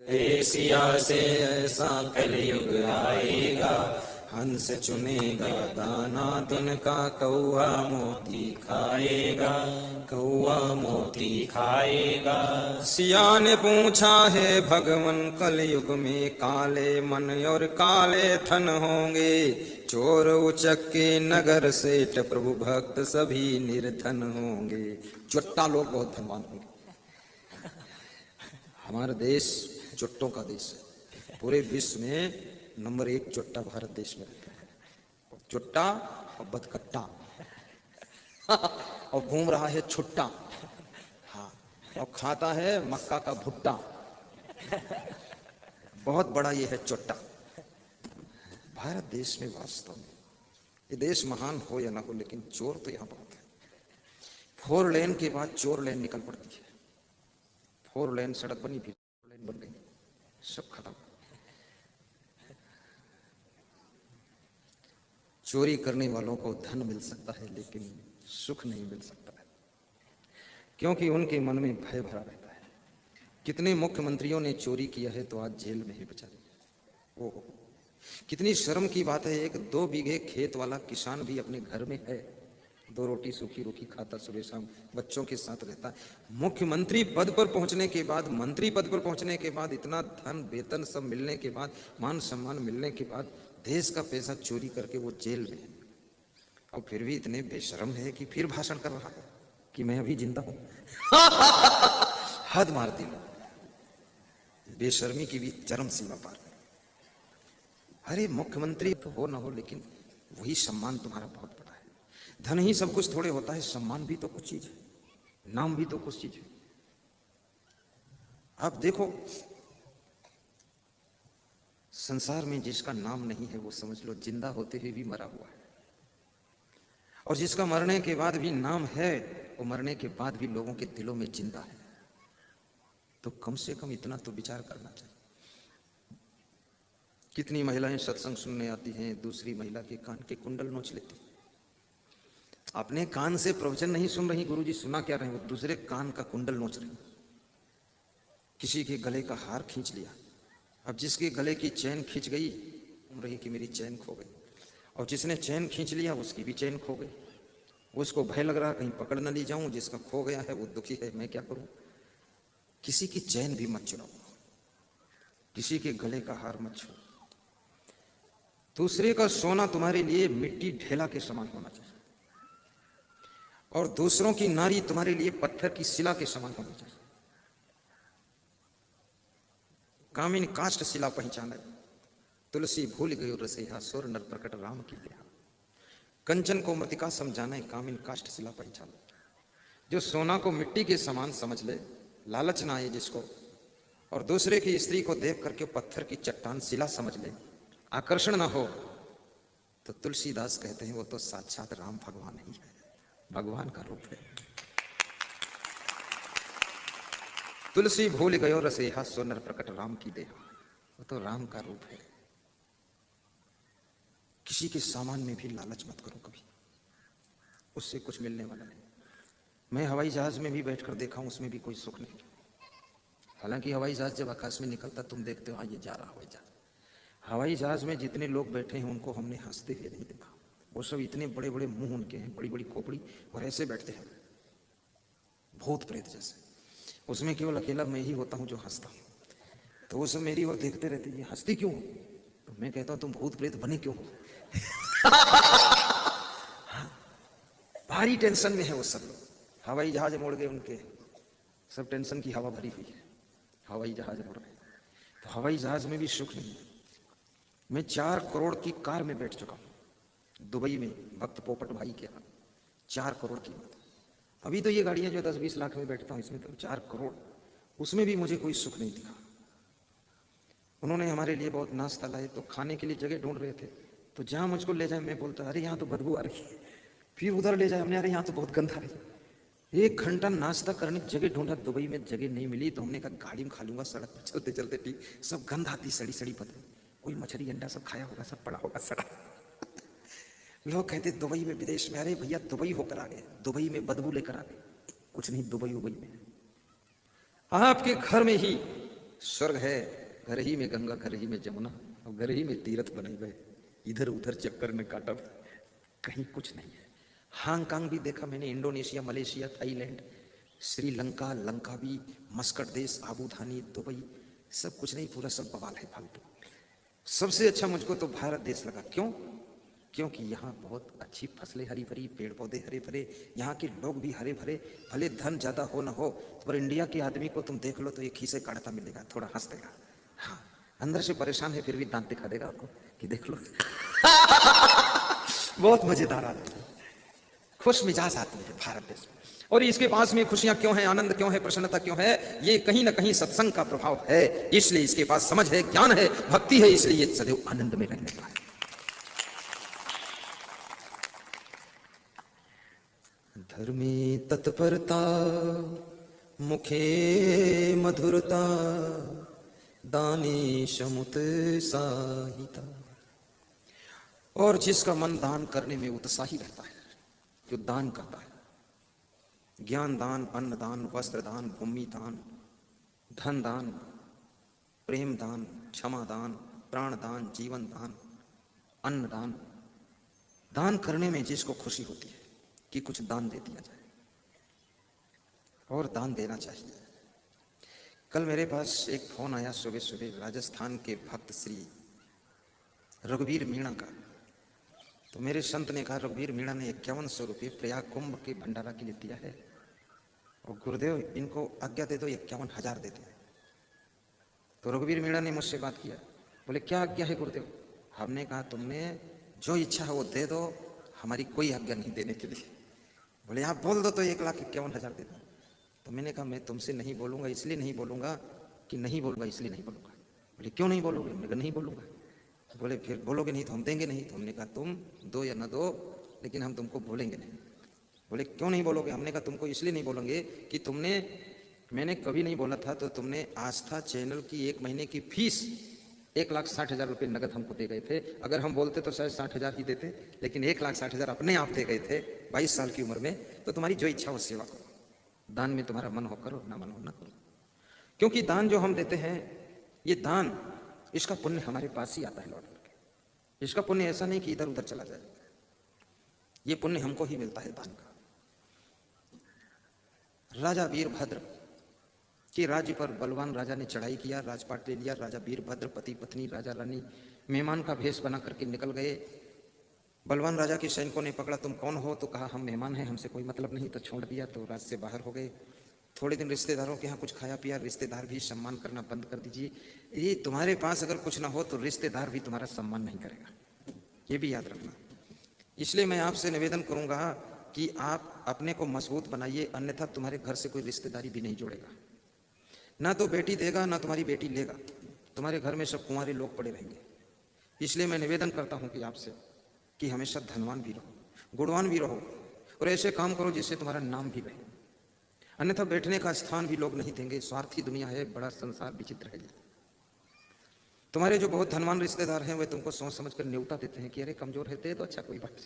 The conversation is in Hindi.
एशिया से ऐसा कलयुग आएगा, हंस चुनेगा दाना दिन का, कौआ मोती खाएगा, कौआ मोती खाएगा। सिया ने पूछा है भगवन कलयुग में काले मन और काले थन होंगे, चोर उचक्के नगर सेठ प्रभु भक्त सभी निर्धन होंगे। चुट्टा लोग बहुत धनवान होंगे। हमारा देश चुट्टों का देश है। पूरे विश्व में नंबर 1 चुट्टा भारत देश में रहता है। चुट्टा और बदकट्टा और घूम रहा है छुट्टा। हाँ, और खाता है मक्का का भुट्टा। बहुत बड़ा ये है चुट्टा भारत देश में। वास्तव में ये देश महान हो या ना हो, लेकिन चोर तो यहाँ बहुत है। 4 लेन के बाद चोर लेन निकल पड़ती है। 4 लेन सड़क बनी, फिर 4 लेन बन गई, सब खत्म। चोरी करने वालों को धन मिल सकता है, लेकिन सुख नहीं मिल सकता है, क्योंकि उनके मन में भय भरा रहता है। कितने मुख्यमंत्रियों ने चोरी किया है तो आज जेल में ही बेचारे। ओहो, कितनी शर्म की बात है। 1-2 बीघे खेत वाला किसान भी अपने घर में है, 2 रोटी सूखी रूखी खाता, सुबह शाम बच्चों के साथ रहता है। मुख्यमंत्री पद पर पहुंचने के बाद, मंत्री पद पर पहुंचने के बाद, इतना धन वेतन सब मिलने के बाद, मान सम्मान मिलने के बाद, देश का पैसा चोरी करके वो जेल में है। और फिर भी इतने बेशर्म है कि फिर भाषण कर रहा है कि मैं अभी जिंदा हूं। हद मारती हूं, बेशर्मी की भी चरम सीमा पार। अरे मुख्यमंत्री तो हो ना हो, लेकिन वही सम्मान तुम्हारा बहुत बड़ा है। धन ही सब कुछ थोड़े होता है, सम्मान भी तो कुछ चीज है, नाम भी तो कुछ चीज है। आप देखो, संसार में जिसका नाम नहीं है वो समझ लो जिंदा होते हुए भी मरा हुआ है, और जिसका मरने के बाद भी नाम है वो मरने के बाद भी लोगों के दिलों में जिंदा है। तो कम से कम इतना तो विचार करना चाहिए। कितनी महिलाएं सत्संग सुनने आती हैं, दूसरी महिला के कान के कुंडल नोच लेती। अपने कान से प्रवचन नहीं सुन रही, गुरुजी सुना क्या रहे, वो दूसरे कान का कुंडल नोच रही। किसी के गले का हार खींच लिया, अब जिसके गले की चैन खींच गई रही कि मेरी चैन खो गई, और जिसने चैन खींच लिया उसकी भी चैन खो गई। उसको भय लग रहा कहीं पकड़ न ली जाऊं, जिसका खो गया है वो दुखी है, मैं क्या करूं। किसी की चैन भी मत चुराओ, किसी के गले का हार मत छुओ। दूसरे का सोना तुम्हारे लिए मिट्टी ढेला के समान होना चाहिए, और दूसरों की नारी तुम्हारे लिए पत्थर की शिला के समान होनी चाहिए। कामिन काष्ठ शिला पहचाने, तुलसी भूल गई रसैया, सुर नर प्रकट राम की देहा। कंचन को मृतिका समझाना, कामिन काष्ठ शिला पहचाने। जो सोना को मिट्टी के समान समझ ले, लालच ना आए जिसको, और दूसरे की स्त्री को देख करके पत्थर की चट्टान शिला समझ ले, आकर्षण ना हो, तो तुलसीदास कहते हैं वो तो साक्षात राम भगवान ही है, भगवान का रूप है। तुलसी भूल गयो रसेहा, सुनर प्रकट राम की देहा, वो तो राम का रूप है। किसी के सामान में भी लालच मत करो कभी, उससे कुछ मिलने वाला नहीं। मैं हवाई जहाज में भी बैठकर देखा हूं, उसमें भी कोई सुख नहीं। हालांकि हवाई जहाज जब आकाश में निकलता तुम देखते हो हाँ ये जा रहा हवाई जहाज। हवाई जहाज में जितने लोग बैठे हैं उनको हमने हंसते हुए नहीं देखा। वो सब इतने बड़े बड़े मुंह उनके हैं, बड़ी बड़ी खोपड़ी, और ऐसे बैठते हैं भूत प्रेत जैसे। उसमें केवल अकेला मैं ही होता हूं जो हंसता हूं। तो वो सब मेरी ओर देखते रहते, ये हंसती क्यों? तो मैं कहता हूं तुम भूत प्रेत बने क्यों? भारी टेंशन में है वो सब लोग। हवाई जहाज मोड़ गए उनके, सब टेंशन की हवा भरी हुई है, हवाई जहाज मोड़ गए। तो हवाई जहाज में भी सुख नहीं है। मैं 4 करोड़ की कार में बैठ चुका हूं दुबई में, भक्त पोपट भाई के यहाँ। 4 करोड़ कीमत। अभी तो ये गाड़ियां जो 10-20 लाख में बैठता हूं, इसमें तो 4 करोड़, उसमें भी मुझे कोई सुख नहीं दिखा। उन्होंने हमारे लिए बहुत नाश्ता लाए, तो खाने के लिए जगह ढूंढ रहे थे, तो जहां मुझको ले जाए मैं बोलता अरे यहाँ तो बदबू आ रही है, फिर उधर ले जाए हमने, अरे यहाँ तो बहुत गंदा है। 1 घंटा नाश्ता करने की जगह ढूंढा, दुबई में जगह नहीं मिली, तो हमने कहा गाड़ी में खा लूंगा, सड़क पर चलते चलते ठीक, सब गंध आती, सड़ी सड़ी बदबू, कोई मछली अंडा सब खाया होगा, सब पड़ा होगा सड़ा। लोग कहते दुबई में विदेश में, अरे भैया दुबई होकर आ गए, दुबई में बदबू लेकर आ गए। कुछ नहीं, दुबई उबई में आपके घर में ही स्वर्ग है घर ही में गंगा, घर ही में जमुना, और घर ही में तीर्थ बने हुए, इधर उधर चक्कर में काटा, कहीं कुछ नहीं है। हांगकांग भी देखा मैंने, Indonesia, Malaysia, Thailand, Sri Lanka, Langkawi, Muscat देश, आबू धानी, दुबई, सब कुछ नहीं, पूरा सब बवाल है, फालतू। सबसे अच्छा मुझको तो भारत देश लगा। क्यों? क्योंकि यहाँ बहुत अच्छी फसलें हरी भरी, पेड़ पौधे हरे भरे, यहाँ के लोग भी हरे भरे, भले धन ज्यादा हो ना हो, पर इंडिया के आदमी को तुम देख लो तो एक खीसे काटता मिलेगा, थोड़ा हंस देगा, हाँ अंदर से परेशान है फिर भी दांत दिखा देगा आपको कि देख लो। बहुत मजेदार आदमी है, खुश मिजाज आदमी है भारत देश में। और इसके पास में खुशियां क्यों है, आनंद क्यों है, प्रसन्नता क्यों है? ये कहीं ना कहीं सत्संग का प्रभाव है, इसलिए इसके पास समझ है, ज्ञान है, भक्ति है, इसलिए ये सदैव आनंद में रहने वाला है। धर्मी तत्परता, मुखे मधुरता, दानी समुत साहिता। और जिसका मन दान करने में उत्साही रहता है, जो दान करता है, ज्ञान दान, अन्न दान, वस्त्र दान, भूमि दान, धन दान, प्रेम दान, क्षमा दान, प्राण दान, जीवन दान, अन्न दान, दान करने में जिसको खुशी होती है कि कुछ दान दे दिया जाए, और दान देना चाहिए। कल मेरे पास एक फोन आया सुबह सुबह, राजस्थान के भक्त श्री रघुवीर मीणा का। तो मेरे संत ने कहा रघुवीर मीणा ने 5100 रुपये प्रयाग कुंभ के भंडारा के लिए दिया है, और गुरुदेव इनको आज्ञा दे दो 51,000 देते हैं। तो रघुवीर मीणा ने मुझसे बात किया, बोले क्या आज्ञा है गुरुदेव? हमने कहा तुमने जो इच्छा है वो दे दो, हमारी कोई आज्ञा नहीं देने के लिए। बोले आप बोल दो तो 1,51,000 दे दो। तो मैंने कहा मैं तुमसे नहीं बोलूंगा, इसलिए नहीं बोलूंगा कि नहीं बोलूंगा, इसलिए नहीं बोलूंगा। बोले क्यों नहीं बोलोगे? मैंने कहा नहीं बोलूंगा। तो बोले फिर बोलोगे नहीं तो हम देंगे नहीं। तो हमने कहा तुम दो या ना दो, लेकिन हम तुमको बोलेंगे नहीं। बोले क्यों नहीं बोलोगे? हमने कहा तुमको इसलिए नहीं बोलेंगे कि तुमने, मैंने कभी नहीं बोला था, तो तुमने आस्था चैनल की 1 महीने की फीस 1,60,000 रुपये नगद हमको दे गए थे। अगर हम बोलते तो शायद 60,000 ही देते, लेकिन 1,60,000 अपने आप दे गए थे 22 साल की उम्र में। तो तुम्हारी जो इच्छा हो सेवा करो, दान में तुम्हारा मन हो करो, ना मन हो ना करो। क्योंकि दान जो हम देते हैं, ये दान, इसका पुण्य हमारे पास ही आता है लौट करके। इसका पुण्य ऐसा नहीं कि इधर उधर चला जाए, ये पुण्य हमको ही मिलता है दान का। राजा वीरभद्र के राज्य पर बलवान राजा ने चढ़ाई किया, राजपाट ले लिया। राजा वीरभद्र पति पत्नी राजा रानी मेहमान का भेष बना करके निकल गए। बलवान राजा के सैनिकों ने पकड़ा, तुम कौन हो? तो कहा हम मेहमान हैं, हमसे कोई मतलब नहीं। तो छोड़ दिया, तो राज्य से बाहर हो गए। थोड़े दिन रिश्तेदारों के यहाँ कुछ खाया पिया, रिश्तेदार भी सम्मान करना बंद कर दीजिए। ये तुम्हारे पास अगर कुछ ना हो तो रिश्तेदार भी तुम्हारा सम्मान नहीं करेगा, ये भी याद रखना। इसलिए मैं आपसे निवेदन करूंगा कि आप अपने को मजबूत बनाइए, अन्यथा तुम्हारे घर से कोई रिश्तेदारी भी नहीं जोड़ेगा। ना तो बेटी देगा, ना तुम्हारी बेटी लेगा, तुम्हारे घर में सब कुंवारे लोग पड़े रहेंगे। इसलिए मैं निवेदन करता हूं कि आपसे कि हमेशा धनवान भी रहो, गुणवान भी रहो, और ऐसे काम करो जिससे तुम्हारा नाम भी रहे। अन्यथा बैठने का स्थान भी लोग नहीं देंगे। स्वार्थी दुनिया है, बड़ा संसार विचित्र है। तुम्हारे जो बहुत धनवान रिश्तेदार हैं वे तुमको सोच समझ कर न्योता देते हैं कि अरे कमजोर है, दे दो, अच्छा कोई बात नहीं,